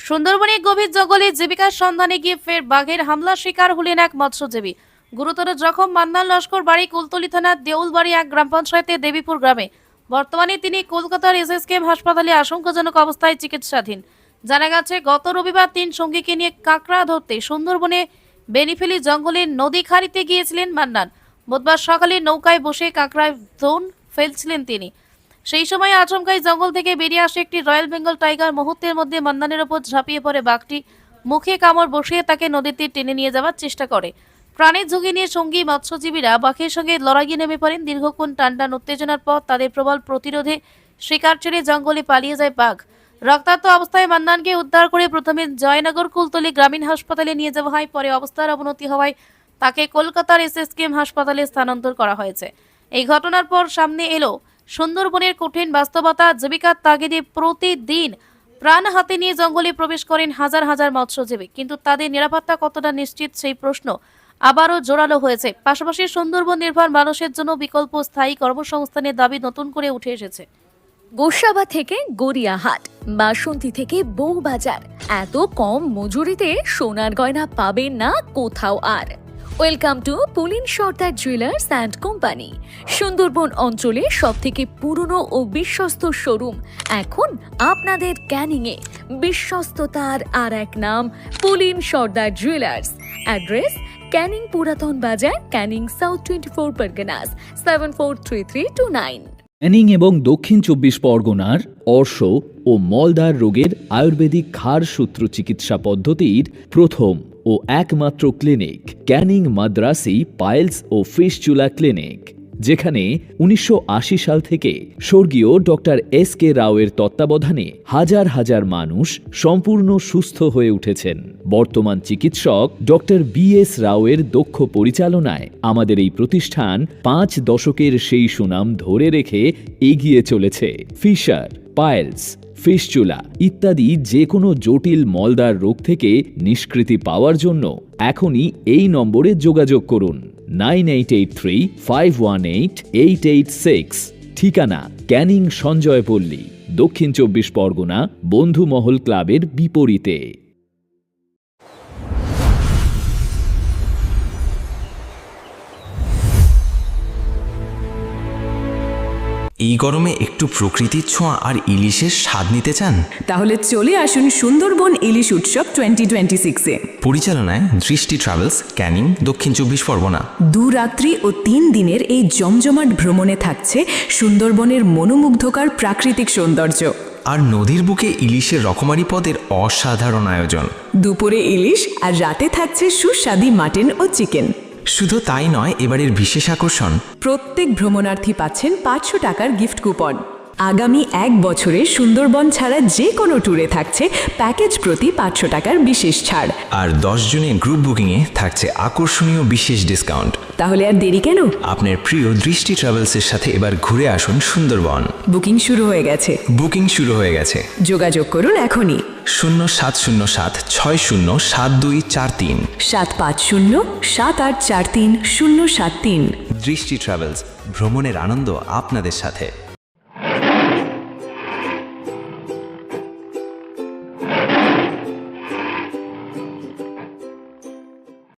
সুন্দরবনে গভীর জঙ্গলে জীবিকার সন্ধানে গিয়ে ফের বাঘের হামলা শিকার হলেন এক মৎস্যজীবী। গুরুতর জখম মান্নান লস্কর, বাড়ি কুলতলি থানার দেউলবাড়ি এক গ্রাম পঞ্চায়েতের দেবীপুর গ্রামে। বর্তমানে তিনি কলকাতার এসএসকেএম হাসপাতালে আশঙ্কাজনক অবস্থায় চিকিৎসাধীন। জানা গেছে, গত রবিবার 3 সঙ্গীকে নিয়ে কাঁকড়া ধরতে সুন্দরবনে বেনিফেলি জঙ্গলের নদী খাড়িতে গিয়েছিলেন মান্নান। বুধবার সকালে নৌকায় বসে কাঁকড়ায় ধন ফেলছিলেন তিনি। সেই সময় আচমকাই জঙ্গল থেকে বেরিয়ে আসে একটি রয়্যাল বেঙ্গল টাইগার। মুহূর্তের মধ্যে মান্নানের ওপর ঝাঁপিয়ে পড়ে বাঘটি। মুখে কামড় বসিয়ে তাকে নদীতে টেনে নিয়ে যাওয়ার চেষ্টা করে। প্রাণের ঝুঁকি নিয়ে সঙ্গী মৎস্যজীবীরা বাঘের সঙ্গে লড়াইয়ে নেমে পড়েন। দীর্ঘক্ষণ টানটান উত্তেজনার পর তাদের প্রবল প্রতিরোধে শিকার ছেড়ে জঙ্গলে পালিয়ে যায় বাঘ। রক্তাক্ত অবস্থায় মান্নানকে উদ্ধার করে প্রথমে জয়নগর কুলতলি গ্রামীণ হাসপাতালে নিয়ে যাওয়া হয়। পরে অবস্থার অবনতি হওয়ায় তাকে কলকাতার এসএসকেএম হাসপাতালে স্থানান্তর করা হয়েছে। এই ঘটনার পর সামনে এলো সুন্দরবনের কঠিন বাস্তবতা। জীবিকার তাগিদে প্রতিদিন প্রাণ হাতে নিয়ে জঙ্গলে প্রবেশ করেন হাজার হাজার মৎস্যজীবী, কিন্তু তাদের নিরাপত্তা কতটা নিশ্চিত সেই প্রশ্ন আবারও জোরালো হয়েছে। পাশাপাশি সুন্দরবন নির্ভর মানুষের জন্য বিকল্প স্থায়ী কর্মসংস্থানের দাবি নতুন করে উঠে এসেছে। গোসাবা থেকে গড়িয়াহাট, বাসন্তী থেকে বউবাজার, এত কম মজুরিতে সোনার গয়না পাবেন না কোথাও আর। Welcome to Pulin Sardar jewellers and company. Sundarban অঞ্চলে সবথেকে পুরনো ও বিশ্বস্ত শোরুম এখন আপনাদের ক্যানিংয়ে। বিশ্বস্ততার আর এক নাম পুলিন সর্দার জুয়েলার্স। অ্যাড্রেস ক্যানিং পুরাতন বাজার, ক্যানিং সাউথ 24 পরগনাস 743329। ক্যানিং এবং দক্ষিণ 24 পরগনার অর্শ ও মলদার রোগের আয়ুর্বেদিক ঘাড় সূত্র চিকিৎসা পদ্ধতির প্রথম ও একমাত্র ক্লিনিক ক্যানিং মাদ্রাসি পাইলস ও ফিস্চুলা ক্লিনিক, যেখানে 1980 সাল থেকে স্বর্গীয় ডক্টর এস.কে. রাওয়ের তত্ত্বাবধানে হাজার হাজার মানুষ সম্পূর্ণ সুস্থ হয়ে উঠেছেন। বর্তমান চিকিৎসক ডক্টর বি.এস. রাওয়ের দক্ষ পরিচালনায় আমাদের এই প্রতিষ্ঠান 5 দশকের সেই সুনাম ধরে রেখে এগিয়ে চলেছে। ফিশার, পাইলস, ফিস্চুলা ইত্যাদি যে কোনো জটিল মলদার রোগ থেকে নিষ্কৃতি পাওয়ার জন্য এখনই এই নম্বরে যোগাযোগ করুন 9883518886। ঠিকানা ক্যানিং সঞ্জয়পল্লী, দক্ষিণ 24 পরগনা, বন্ধুমহল ক্লাবের বিপরীতে। এই গরমে একটু প্রকৃতির ছোঁয়া আর ইলিশের স্বাদ নিতে চান? তাহলে চলে আসুন সুন্দরবন ইলিশ উৎসব 2026-এ। পরিচালনায় দৃষ্টি ট্রাভেলস, ক্যানিং, দক্ষিণ 24 পরগনা। 2 রাত্রি ও 3 দিনের এই জমজমাট ভ্রমণে থাকছে সুন্দরবনের মনোমুগ্ধকর প্রাকৃতিক সৌন্দর্য আর নদীর বুকে ইলিশের রকমারি পদের অসাধারণ আয়োজন। দুপুরে ইলিশ আর রাতে থাকছে সুস্বাদু মাটন ও চিকেন। শুধু তাই নয়, এবারের বিশেষ আকর্ষণ, প্রত্যেক ভ্রমণার্থী পাচ্ছেন 500 টাকার গিফট কুপন। আগামী 1 বছরে সুন্দরবন ছাড়া যে কোনো ট্যুরে থাকছে প্যাকেজ প্রতি 500 টাকার বিশেষ ছাড়। আর 10 জনের গ্রুপ বুকিংয়ে থাকছে আকর্ষণীয় বিশেষ ডিসকাউন্ট। তাহলে আর দেরি কেন? আপনার প্রিয় দৃষ্টি ট্রাভেলসের সাথে এবার ঘুরে আসুন সুন্দরবন। বুকিং শুরু হয়ে গেছে। যোগাযোগ করুন এখনই 0707607243 7507843073। দৃষ্টি ট্রাভেলস, ভ্রমণের আনন্দ আপনাদের সাথে।